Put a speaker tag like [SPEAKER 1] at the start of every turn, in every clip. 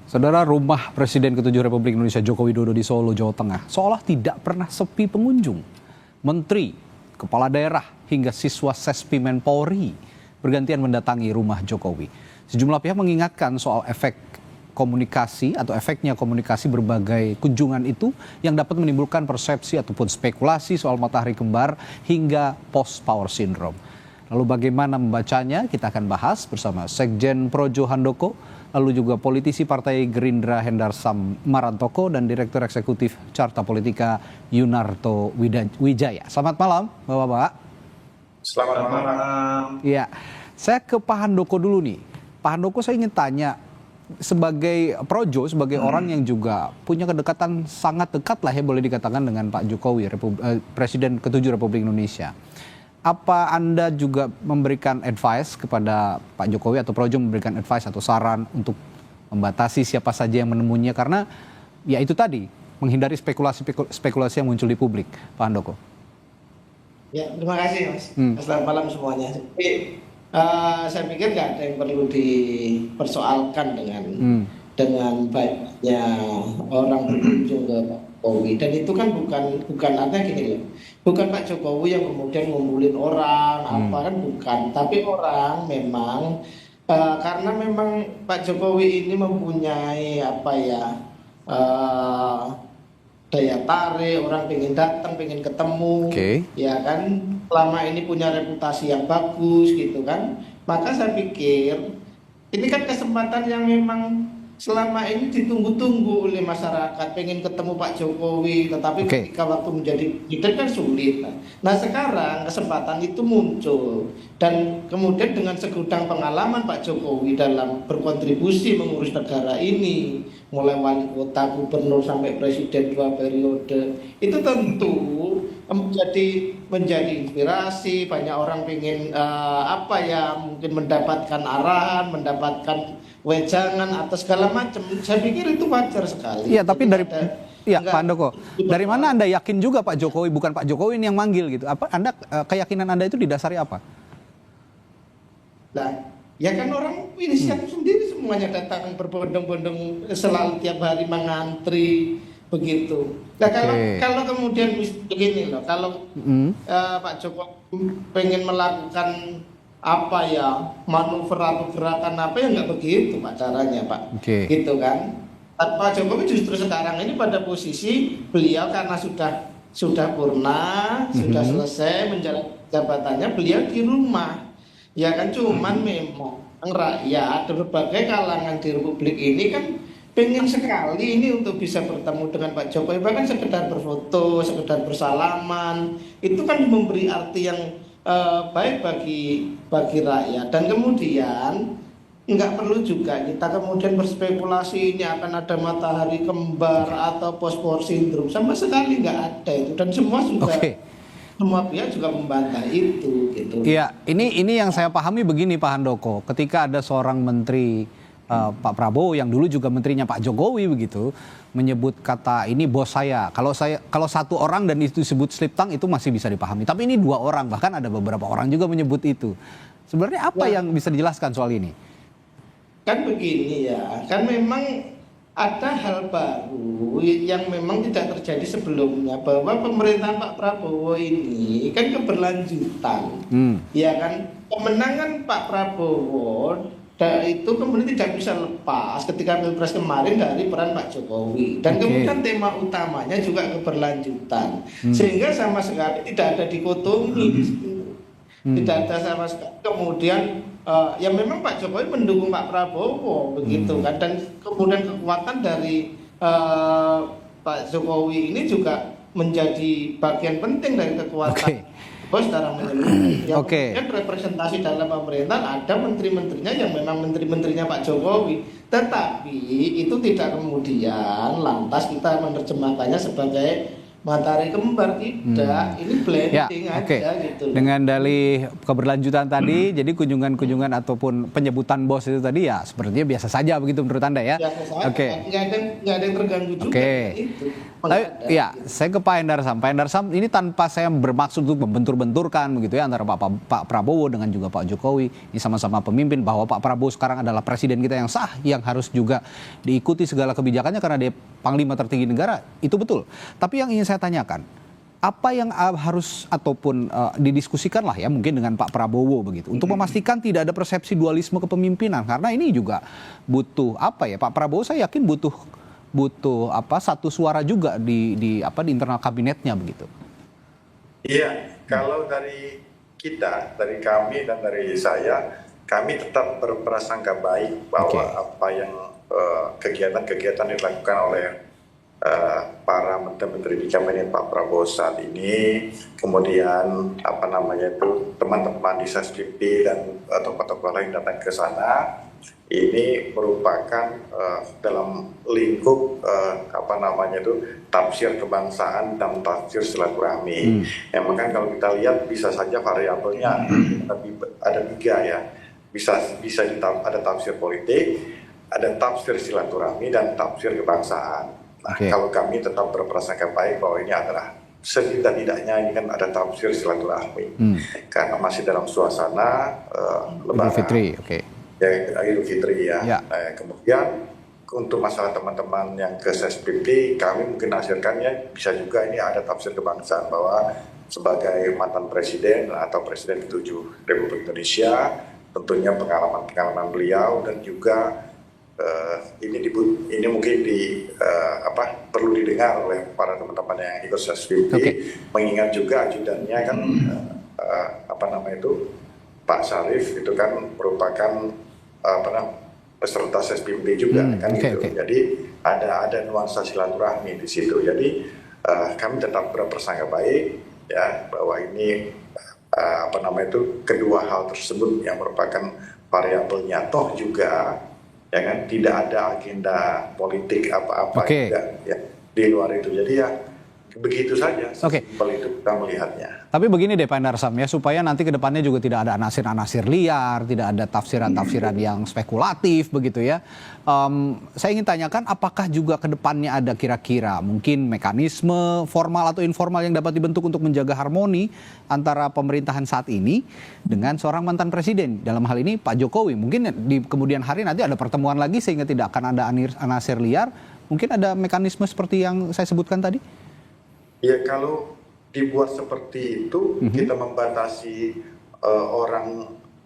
[SPEAKER 1] Saudara, rumah Presiden ke-7 Republik Indonesia Joko Widodo di Solo, Jawa Tengah seolah tidak pernah sepi pengunjung. Menteri, kepala daerah, hingga siswa Sespimen Polri bergantian mendatangi rumah Jokowi. Sejumlah pihak mengingatkan soal efek komunikasi atau efeknya komunikasi berbagai kunjungan itu yang dapat menimbulkan persepsi ataupun spekulasi soal matahari kembar hingga post-power syndrome. Lalu bagaimana membacanya? Kita akan bahas bersama Sekjen Projo Handoko, lalu juga politisi Partai Gerindra Hendarsam Marantoko dan Direktur Eksekutif Carta Politika Yunarto Wijaya. Selamat malam, Bapak-bapak.
[SPEAKER 2] Selamat malam.
[SPEAKER 1] Iya, saya ke Pak Handoko dulu nih. Pak Handoko, saya ingin tanya, sebagai Projo, sebagai orang yang juga punya kedekatan sangat dekat lah ya boleh dikatakan dengan Pak Jokowi, Presiden ke-7 Republik Indonesia. Apa Anda juga memberikan advice kepada Pak Jokowi atau Projo memberikan advice atau saran untuk membatasi siapa saja yang menemuinya, karena ya itu tadi, menghindari spekulasi yang muncul di publik, Pak Handoko?
[SPEAKER 3] Ya, terima kasih Mas. Selamat malam semuanya. Jadi, saya pikir nggak ada yang perlu dipersoalkan dengan banyaknya orang berkunjung ke Pak Jokowi, dan itu kan bukan artinya gini loh, bukan Pak Jokowi yang kemudian ngumpulin orang apa kan, bukan, tapi orang memang karena memang Pak Jokowi ini mempunyai apa ya, daya tarik, orang pengen datang, pengen ketemu, ya kan, selama ini punya reputasi yang bagus gitu kan, maka saya pikir ini kan kesempatan yang memang selama ini ditunggu-tunggu oleh masyarakat, pengen ketemu Pak Jokowi, tetapi ketika waktu menjadi presiden kan sulit. Nah sekarang kesempatan itu muncul, dan kemudian dengan segudang pengalaman Pak Jokowi dalam berkontribusi mengurus negara ini, mulai wali kota, gubernur sampai presiden 2 periode, itu tentu menjadi inspirasi. Banyak orang pengen mungkin mendapatkan arahan, mendapatkan wejangan atau segala macam. Saya pikir itu wajar sekali.
[SPEAKER 1] Iya, tapi Pak Handoko, dari mana Anda yakin juga Pak Jokowi, bukan Pak Jokowi ini yang manggil gitu? Apa keyakinan Anda itu didasari apa?
[SPEAKER 3] Nah, ya kan orang inisiatif sendiri semuanya datang berbondong-bondong, selalu tiap hari mengantri begitu. Nah kalau kemudian begini loh, kalau Pak Jokowi pengen melakukan apa ya, manuver atau gerakan apa, ya nggak begitu Pak caranya Pak, gitu kan. Pak Jokowi justru sekarang ini pada posisi beliau karena sudah purna, sudah selesai menjalankan jabatannya, beliau di rumah, ya kan. Cuman memang rakyat berbagai kalangan di Republik ini kan pengen sekali ini untuk bisa bertemu dengan Pak Jokowi, bahkan sekedar berfoto, sekedar bersalaman, itu kan memberi arti yang baik bagi rakyat. Dan kemudian nggak perlu juga kita kemudian berspekulasi ini akan ada matahari kembar atau post-power syndrome, sama sekali nggak ada itu, dan semua pihak juga membantah itu gitu.
[SPEAKER 1] Iya, ini yang saya pahami begini Pak Handoko, ketika ada seorang menteri Pak Prabowo yang dulu juga menterinya Pak Jokowi begitu, menyebut kata ini bos saya. Kalau satu orang dan itu disebut slip tongue itu masih bisa dipahami. Tapi ini 2 orang, bahkan ada beberapa orang juga menyebut itu. Sebenarnya apa yang bisa dijelaskan soal ini?
[SPEAKER 3] Kan begini ya, kan memang ada hal baru yang memang tidak terjadi sebelumnya, bahwa pemerintahan Pak Prabowo ini kan keberlanjutan. Ya kan, kemenangan Pak Prabowo itu kemudian tidak bisa lepas ketika Pilpres kemarin dari peran Pak Jokowi, dan kemudian tema utamanya juga keberlanjutan, sehingga sama sekali tidak ada dikotomi, tidak ada sama sekali kemudian ya memang Pak Jokowi mendukung Pak Prabowo begitu kan, dan kemudian kekuatan dari Pak Jokowi ini juga menjadi bagian penting dari kekuatan secara menyeluruh. Kemudian representasi dalam pemerintahan ada menteri-menterinya yang memang menteri-menterinya Pak Jokowi, tetapi itu tidak kemudian lantas kita menerjemahkannya sebagai matahari kembar, tidak. Ini blending aja gitu.
[SPEAKER 1] Dengan dalih keberlanjutan tadi, jadi kunjungan-kunjungan ataupun penyebutan bos itu tadi ya sepertinya biasa saja begitu menurut Anda ya?
[SPEAKER 3] Biasa saja, nggak ada yang terganggu juga. Itu.
[SPEAKER 1] Tapi ya, saya ke Pak Endarsam. Pak Endarsam, ini tanpa saya bermaksud untuk membentur-benturkan begitu ya antara Pak Prabowo dengan juga Pak Jokowi. Ini sama-sama pemimpin, bahwa Pak Prabowo sekarang adalah presiden kita yang sah, yang harus juga diikuti segala kebijakannya karena dia panglima tertinggi negara. Itu betul. Tapi yang ingin saya tanyakan, apa yang harus ataupun didiskusikan lah ya mungkin dengan Pak Prabowo begitu untuk memastikan tidak ada persepsi dualisme kepemimpinan, karena ini juga butuh Pak Prabowo saya yakin butuh satu suara juga di internal kabinetnya begitu.
[SPEAKER 2] Iya, kalau dari kita, dari kami dan dari saya, kami tetap berprasangka baik bahwa apa yang kegiatan-kegiatan yang dilakukan oleh para menteri-menteri di kabinet Pak Prabowo saat ini, kemudian teman-teman di SSBP dan tokoh-tokoh lain datang ke sana, ini merupakan dalam lingkup tafsir kebangsaan dan tafsir silaturahmi. Memang kan kalau kita lihat bisa saja variabelnya ada 3 ya, bisa ada tafsir politik, ada tafsir silaturahmi dan tafsir kebangsaan. Nah, kalau kami tetap berprasangka baik bahwa ini adalah setidak-tidaknya ini kan ada tafsir silaturahmi, karena masih dalam suasana Lebaran.
[SPEAKER 1] Idul Fitri,
[SPEAKER 2] Idul Fitri ya. Kemudian untuk masalah teman-teman yang ke SSBP, kami mungkin hasilkannya bisa juga ini ada tafsir kebangsaan, bahwa sebagai mantan presiden atau presiden ke-7 Republik Indonesia, tentunya pengalaman beliau dan juga ini mungkin perlu didengar oleh para teman-teman yang ikut SSBP, mengingat juga ajudannya kan Pak Syarif itu kan merupakan peserta SSBP juga Jadi ada nuansa silaturahmi di situ. Jadi kami tetap berprasangka baik ya bahwa ini kedua hal tersebut yang merupakan variabelnya toh juga ya kan tidak ada agenda politik apa-apa juga ya di luar itu. Jadi ya begitu saja. Simpel itu kita melihatnya.
[SPEAKER 1] Tapi begini deh Pak Endarsam ya, supaya nanti ke depannya juga tidak ada anasir-anasir liar, tidak ada tafsiran-tafsiran yang spekulatif begitu ya. Saya ingin tanyakan, apakah juga ke depannya ada kira-kira mungkin mekanisme formal atau informal yang dapat dibentuk untuk menjaga harmoni antara pemerintahan saat ini dengan seorang mantan presiden, dalam hal ini Pak Jokowi. Mungkin di kemudian hari nanti ada pertemuan lagi sehingga tidak akan ada anasir liar. Mungkin ada mekanisme seperti yang saya sebutkan tadi?
[SPEAKER 2] Ya, kalau dibuat seperti itu, kita membatasi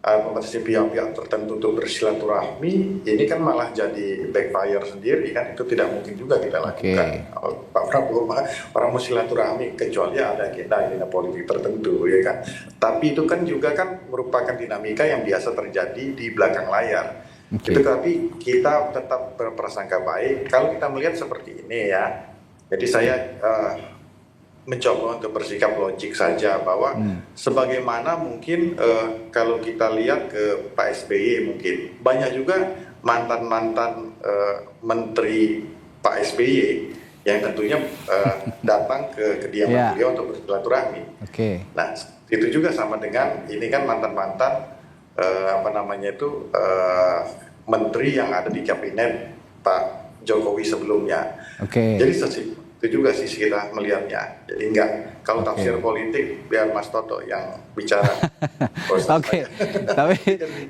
[SPEAKER 2] membatasi pihak-pihak tertentu untuk bersilaturahmi, ini kan malah jadi backfire sendiri kan, itu tidak mungkin juga kita lakukan. Pak Prabowo orang mau silaturahmi kecuali ada agenda politik tertentu ya kan. Tapi itu kan juga kan merupakan dinamika yang biasa terjadi di belakang layar. Itu tapi kita tetap berprasangka baik kalau kita melihat seperti ini ya. Jadi saya mencoba untuk bersikap logik saja bahwa sebagaimana mungkin kalau kita lihat ke Pak SBY, mungkin banyak juga mantan-mantan menteri Pak SBY yang tentunya datang ke kediaman beliau untuk bersilaturahmi. Nah, itu juga sama dengan ini kan mantan-mantan menteri yang ada di kabinet Pak Jokowi sebelumnya. Jadi itu juga sih kita melihatnya. Jadi enggak, kalau tafsir politik biar Mas Toto yang bicara.
[SPEAKER 1] Tapi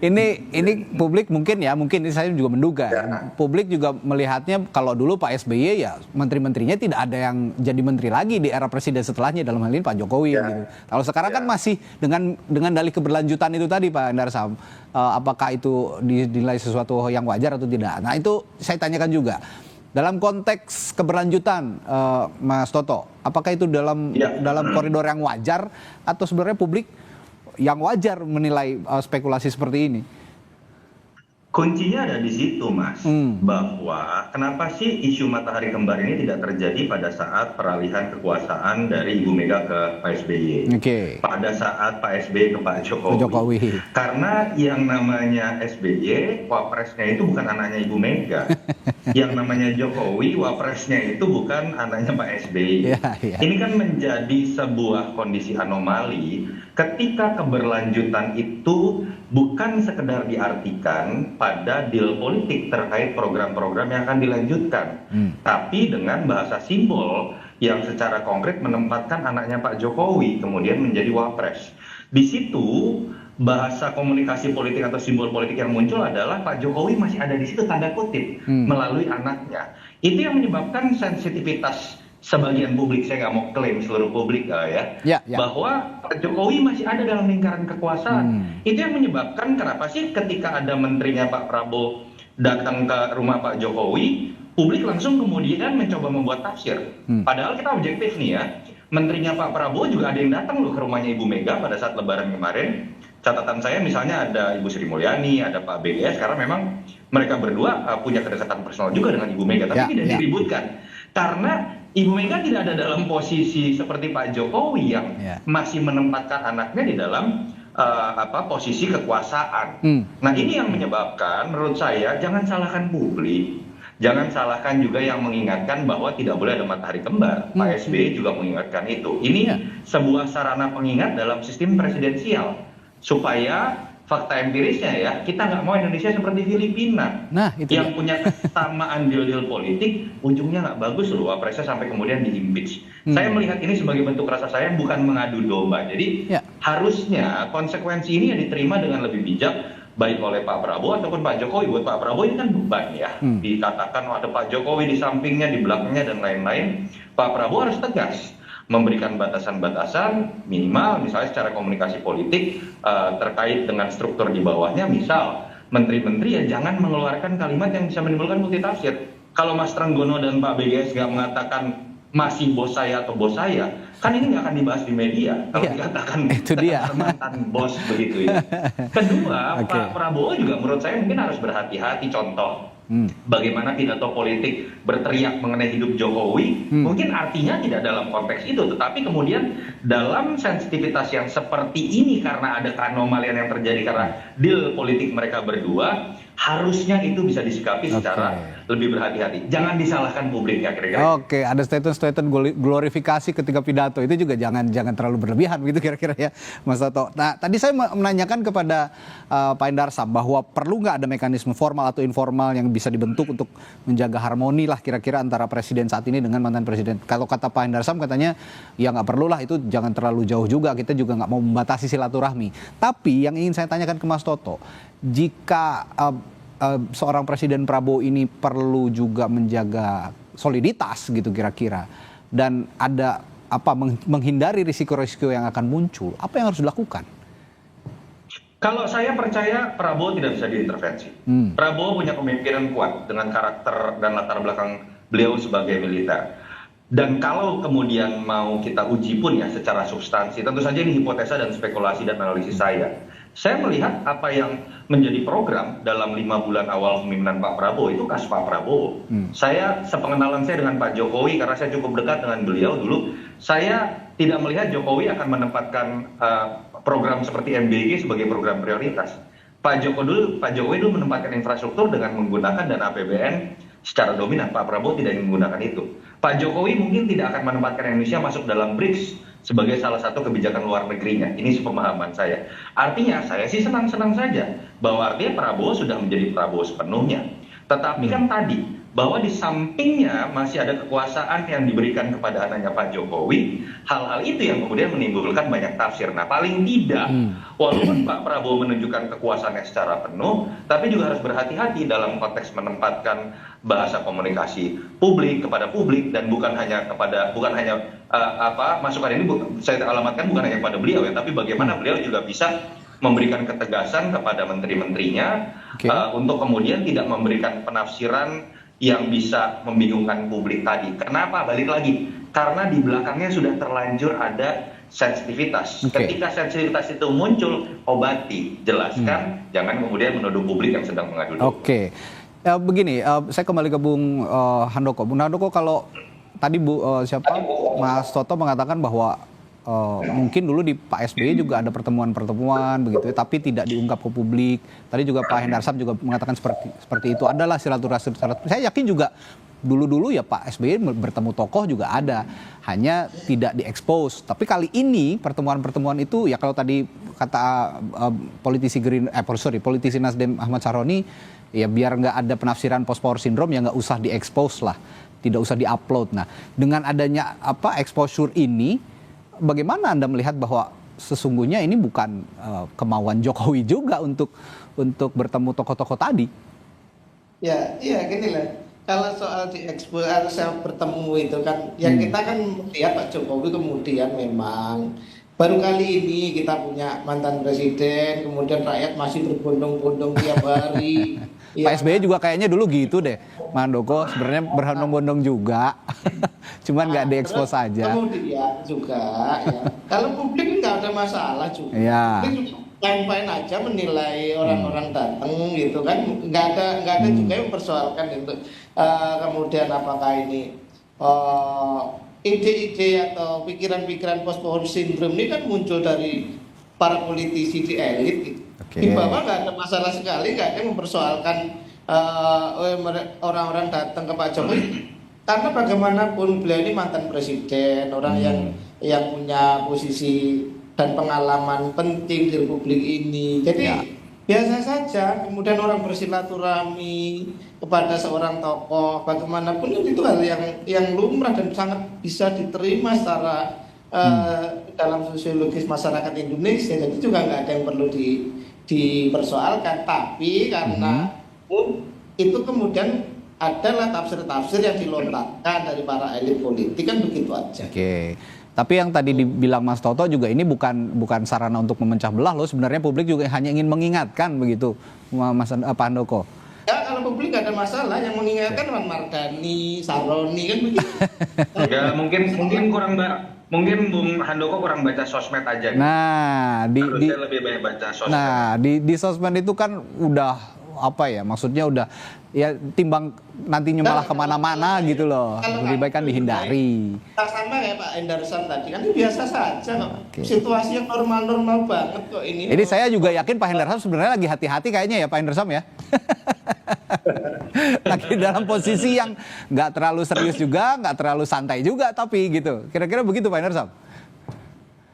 [SPEAKER 1] ini publik mungkin ini saya juga menduga. Publik juga melihatnya kalau dulu Pak SBY ya menteri-menterinya tidak ada yang jadi menteri lagi di era presiden setelahnya, dalam hal ini Pak Jokowi gitu. Kalau sekarang kan masih dengan dalih keberlanjutan itu tadi Pak Endarsam, apakah itu dinilai sesuatu yang wajar atau tidak? Nah, itu saya tanyakan juga. Dalam konteks keberlanjutan, Mas Toto, apakah itu dalam koridor yang wajar atau sebenarnya publik yang wajar menilai spekulasi seperti ini?
[SPEAKER 4] Kuncinya ada di situ, Mas, bahwa kenapa sih isu matahari kembar ini tidak terjadi pada saat peralihan kekuasaan dari Ibu Mega ke Pak SBY, pada saat Pak SBY ke Pak Jokowi. Karena yang namanya SBY, wapresnya itu bukan anaknya Ibu Mega. yang namanya Jokowi, wapresnya itu bukan anaknya Pak SBY. Ini kan menjadi sebuah kondisi anomali ketika keberlanjutan itu bukan sekedar diartikan pada deal politik terkait program-program yang akan dilanjutkan, tapi dengan bahasa simbol yang secara konkret menempatkan anaknya Pak Jokowi kemudian menjadi wapres. Di situ bahasa komunikasi politik atau simbol politik yang muncul adalah Pak Jokowi masih ada di situ tanda kutip melalui anaknya. Itu yang menyebabkan sensitivitas sebagian publik, saya nggak mau klaim seluruh publik bahwa Pak Jokowi masih ada dalam lingkaran kekuasaan. Itu yang menyebabkan kenapa sih ketika ada menterinya Pak Prabowo datang ke rumah Pak Jokowi, publik langsung kemudian mencoba membuat tafsir. Padahal kita objektif nih ya, menterinya Pak Prabowo juga ada yang datang loh ke rumahnya Ibu Mega pada saat Lebaran kemarin. Catatan saya misalnya ada Ibu Sri Mulyani, ada Pak BGS, karena memang mereka berdua punya kedekatan personal juga dengan Ibu Mega, tapi tidak diributkan. Karena Ibu Mega tidak ada dalam posisi seperti Pak Jokowi yang masih menempatkan anaknya di dalam posisi kekuasaan. Nah ini yang menyebabkan menurut saya jangan salahkan publik. Jangan salahkan juga yang mengingatkan bahwa tidak boleh ada matahari kembar. Pak SBY juga mengingatkan itu. Ini sebuah sarana pengingat dalam sistem presidensial. Supaya fakta empirisnya ya, kita nggak mau Indonesia seperti Filipina. Yang punya kesamaan deal-deal politik, ujungnya nggak bagus loh, wapresnya sampai kemudian di-impeach. Saya melihat ini sebagai bentuk rasa sayang, bukan mengadu domba. Jadi harusnya konsekuensi ini yang diterima dengan lebih bijak, baik oleh Pak Prabowo ataupun Pak Jokowi. Buat Pak Prabowo ini kan beban ya, dikatakan ada Pak Jokowi di sampingnya, di belakangnya dan lain-lain. Pak Prabowo harus tegas memberikan batasan-batasan minimal, misalnya secara komunikasi politik terkait dengan struktur di bawahnya. Misal menteri-menteri ya jangan mengeluarkan kalimat yang bisa menimbulkan multitafsir. Kalau Mas Trenggono dan Pak BGS nggak mengatakan masih bos saya atau bos saya, kan ini nggak akan dibahas di media. Kalau dikatakan
[SPEAKER 1] itu dia
[SPEAKER 4] mantan bos begitu ya. Kedua, Pak Prabowo juga menurut saya mungkin harus berhati-hati. Contoh, bagaimana pidato politik berteriak mengenai hidup Jokowi, mungkin artinya tidak dalam konteks itu, tetapi kemudian dalam sensitivitas yang seperti ini karena ada keanomalian yang terjadi karena deal politik mereka berdua, harusnya itu bisa disikapi secara lebih berhati-hati. Jangan disalahkan publik ya kira-kira.
[SPEAKER 1] Oke, ada statement glorifikasi ketika pidato itu juga jangan terlalu berlebihan begitu kira-kira ya, Mas Toto. Nah, tadi saya menanyakan kepada Pak Endarsam bahwa perlu nggak ada mekanisme formal atau informal yang bisa dibentuk untuk menjaga harmoni lah kira-kira antara presiden saat ini dengan mantan presiden. Kalau kata Pak Endarsam katanya ya nggak perlu lah, itu jangan terlalu jauh juga, kita juga nggak mau membatasi silaturahmi. Tapi yang ingin saya tanyakan ke Mas Toto, jika seorang Presiden Prabowo ini perlu juga menjaga soliditas gitu kira-kira, dan ada menghindari risiko-risiko yang akan muncul, apa yang harus dilakukan?
[SPEAKER 4] Kalau saya percaya Prabowo tidak bisa diintervensi. Prabowo punya pemimpinan kuat dengan karakter dan latar belakang beliau sebagai militer. Dan kalau kemudian mau kita uji pun ya secara substansi, tentu saja ini hipotesa dan spekulasi dan analisis saya. Saya melihat apa yang menjadi program dalam 5 bulan awal kepemimpinan Pak Prabowo itu khas Pak Prabowo. Saya, sepengenalan saya dengan Pak Jokowi, karena saya cukup dekat dengan beliau dulu, saya tidak melihat Jokowi akan menempatkan program seperti MBG sebagai program prioritas. Pak Jokowi dulu menempatkan infrastruktur dengan menggunakan dana APBN secara dominan. Pak Prabowo tidak ingin menggunakan itu. Pak Jokowi mungkin tidak akan menempatkan Indonesia masuk dalam BRICS sebagai salah satu kebijakan luar negerinya. Ini sepemahaman saya. Artinya saya sih senang-senang saja bahwa artinya Prabowo sudah menjadi Prabowo sepenuhnya. Tetapi kan tadi bahwa di sampingnya masih ada kekuasaan yang diberikan kepada anaknya Pak Jokowi, hal-hal itu yang kemudian menimbulkan banyak tafsir. Nah, paling tidak, walaupun Pak Prabowo menunjukkan kekuasaannya secara penuh, tapi juga harus berhati-hati dalam konteks menempatkan bahasa komunikasi publik kepada publik, dan bukan hanya masukan ini saya alamatkan bukan hanya kepada beliau ya, tapi bagaimana beliau juga bisa memberikan ketegasan kepada menteri-menterinya untuk kemudian tidak memberikan penafsiran yang bisa membingungkan publik tadi. Kenapa? Balik lagi, karena di belakangnya sudah terlanjur ada sensitivitas. Ketika sensitivitas itu muncul, obati, jelaskan, jangan kemudian menuduh publik yang sedang mengadu domba.
[SPEAKER 1] Begini, saya kembali ke Bung Handoko. Bung Handoko, kalau tadi Mas Toto mengatakan bahwa mungkin dulu di Pak SBY juga ada pertemuan-pertemuan begitu ya, tapi tidak diungkap ke publik. Tadi juga Pak Hendarsam juga mengatakan seperti itu, adalah silaturahmi. Saya yakin juga dulu-dulu ya Pak SBY bertemu tokoh juga ada, hanya tidak diekspos. Tapi kali ini pertemuan-pertemuan itu ya, kalau tadi kata politisi Nasdem Ahmad Saroni, ya biar nggak ada penafsiran post power syndrome, ya nggak usah diekspos lah, tidak usah diupload. Nah, dengan adanya exposure ini, bagaimana Anda melihat bahwa sesungguhnya ini bukan kemauan Jokowi juga untuk bertemu tokoh-tokoh tadi?
[SPEAKER 3] Ya, iya gini lah. Kalau soal diekspos harus bertemu itu kan, yang kita kan lihat Pak Jokowi kemudian memang baru kali ini kita punya mantan presiden, kemudian rakyat masih berbondong-bondong tiap hari.
[SPEAKER 1] Pak SBY juga kayaknya dulu gitu deh, Mandoko, sebenarnya berbondong-bondong juga, cuman nggak diekspos saja.
[SPEAKER 3] Kemudian juga, ya, kalau publik nggak ada masalah juga.
[SPEAKER 1] Ya.
[SPEAKER 3] Publik juga fine-fine aja menilai orang-orang datang gitu kan, nggak ada juga yang mempersoalkan itu. Kemudian apakah ini ide-ide atau pikiran-pikiran post power syndrome ini kan muncul dari para politisi di elit gitu. Di bawah nggak ada masalah sekali, nggak ada yang mempersoalkan orang-orang datang ke Pak Jokowi, karena bagaimanapun beliau ini mantan presiden, orang yang punya posisi dan pengalaman penting di Republik ini. Jadi biasa saja. Kemudian orang bersilaturahmi kepada seorang tokoh, bagaimanapun itu hal yang lumrah dan sangat bisa diterima secara dalam sosiologis masyarakat Indonesia. Jadi juga nggak ada yang perlu dipersoalkan. Tapi karena itu kemudian adalah tafsir-tafsir yang dilontarkan dari para elit politik, kan begitu aja.
[SPEAKER 1] Oke. Tapi yang tadi dibilang Mas Toto juga, ini bukan sarana untuk memecah belah loh. Sebenarnya publik juga hanya ingin mengingatkan begitu, Mas Pak Handoko.
[SPEAKER 3] Ya, kalau publik nggak ada masalah, yang mengingatkan Mardhani, Saroni kan begitu.
[SPEAKER 4] Ya mungkin Bung Handoko kurang baca sosmed aja.
[SPEAKER 1] Nah,
[SPEAKER 4] harusnya lebih banyak baca sosmed.
[SPEAKER 1] Nah, di sosmed itu kan udah maksudnya udah ya, timbang nantinya malah kemana-mana gitu loh. Lebih baik kan dihindari.
[SPEAKER 3] Sama ya Pak Hendarsam tadi kan, biasa saja kok. Situasi yang normal-normal banget kok ini.
[SPEAKER 1] Jadi saya juga yakin Pak Hendarsam sebenarnya lagi hati-hati kayaknya ya Pak Hendarsam ya. Lagi dalam posisi yang nggak terlalu serius juga, nggak terlalu santai juga, tapi gitu. Kira-kira begitu Pak Hendarsam?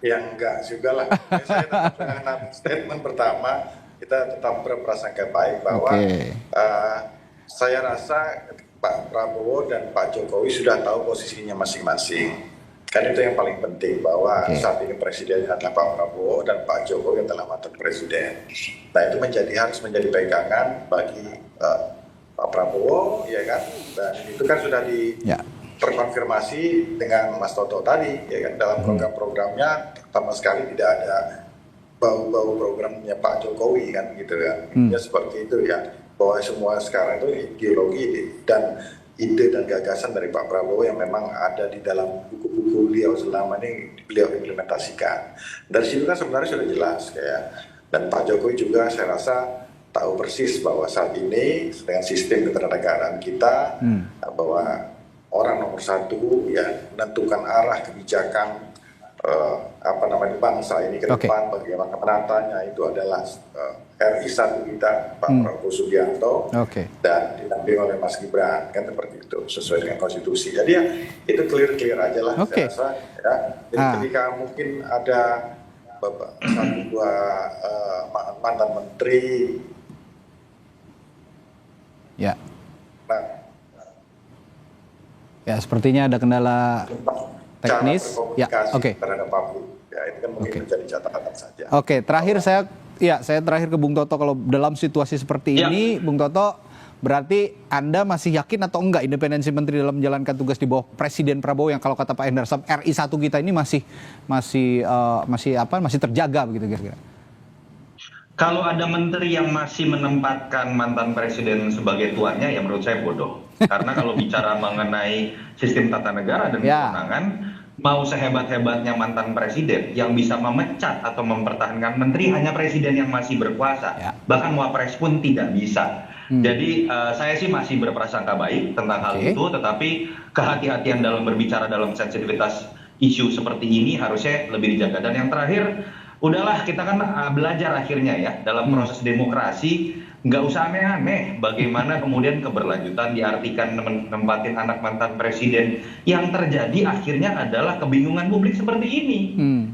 [SPEAKER 2] Ya enggak juga lah. Saya tetap dengan statement pertama, kita tetap berprasangka baik bahwa saya rasa Pak Prabowo dan Pak Jokowi sudah tahu posisinya masing-masing. Kan itu yang paling penting, bahwa saat ini presiden adalah Pak Prabowo dan Pak Jokowi adalah mantan presiden. Nah, itu harus menjadi pegangan bagi Pak Prabowo, ya kan? Dan itu kan sudah terkonfirmasi dengan Mas Toto tadi, ya kan? Dalam program-programnya sama sekali tidak ada bau-bau programnya Pak Jokowi kan, gitu kan. Ya seperti itu ya, bahwa semua sekarang itu ideologi dan ide dan gagasan dari Pak Prabowo yang memang ada di dalam buku-buku beliau selama ini beliau implementasikan. Dari situ kan sebenarnya sudah jelas kayak, dan Pak Jokowi juga saya rasa tahu persis bahwa saat ini dengan sistem ketenaganegaraan kita, bahwa orang nomor satu ya menentukan arah kebijakan bangsa ini ke depan, bagaimana menatanya, itu adalah RI 1 kita, Pak Prabowo Subianto, dan didampingi oleh Mas Gibran, kan seperti itu, sesuai dengan konstitusi. Jadi ya itu clear aja lah, saya rasa ya. Jadi ketika mungkin ada satu dua mantan menteri,
[SPEAKER 1] ya sepertinya ada kendala teknis
[SPEAKER 2] terhadap publik. Ya, itu kan mungkin menjadi catatan saja.
[SPEAKER 1] Terakhir saya terakhir ke Bung Toto, kalau dalam situasi seperti ini, Bung Toto, berarti Anda masih yakin atau enggak independensi menteri dalam menjalankan tugas di bawah Presiden Prabowo, yang kalau kata Pak Hendarsam RI 1 kita ini masih terjaga begitu kira-kira?
[SPEAKER 4] Kalau ada menteri yang masih menempatkan mantan presiden sebagai tuannya, ya menurut saya bodoh. Karena kalau bicara mengenai sistem tata negara dan kewenangan, mau sehebat-hebatnya mantan presiden, yang bisa memecat atau mempertahankan menteri hanya presiden yang masih berkuasa. Bahkan wapres pun tidak bisa. Jadi saya sih masih berprasangka baik tentang hal itu, tetapi kehati-hatian dalam berbicara dalam sensitivitas isu seperti ini harusnya lebih dijaga. Dan yang terakhir, udahlah kita kan belajar akhirnya ya dalam proses demokrasi, nggak usah aneh-aneh bagaimana kemudian keberlanjutan diartikan nempatin anak mantan presiden. Yang terjadi akhirnya adalah kebingungan publik seperti ini,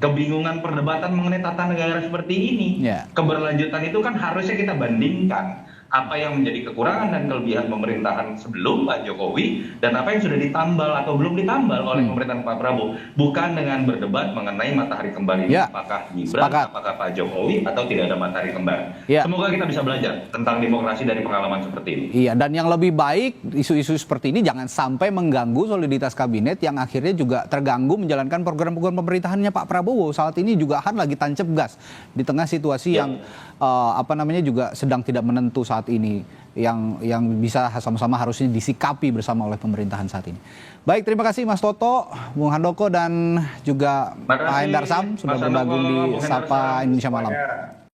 [SPEAKER 4] kebingungan perdebatan mengenai tata negara seperti ini. Keberlanjutan itu kan harusnya kita bandingkan apa yang menjadi kekurangan dan kelebihan pemerintahan sebelum Pak Jokowi dan apa yang sudah ditambal atau belum ditambal oleh pemerintahan Pak Prabowo, bukan dengan berdebat mengenai matahari kembar ini, apakah Gibran, apakah Pak Jokowi, atau tidak ada matahari kembar. Semoga kita bisa belajar tentang demokrasi dari pengalaman seperti ini.
[SPEAKER 1] Iya, dan yang lebih baik isu-isu seperti ini jangan sampai mengganggu soliditas kabinet yang akhirnya juga terganggu menjalankan program-program pemerintahannya Pak Prabowo. Saat ini juga Han lagi tancap gas di tengah situasi yang juga sedang tidak menentu saat ini, yang bisa sama-sama harusnya disikapi bersama oleh pemerintahan saat ini. Baik, terima kasih Mas Toto, Bung Handoko, dan juga Pak Hendar Sam sudah bergabung di Sapa Indonesia Malam.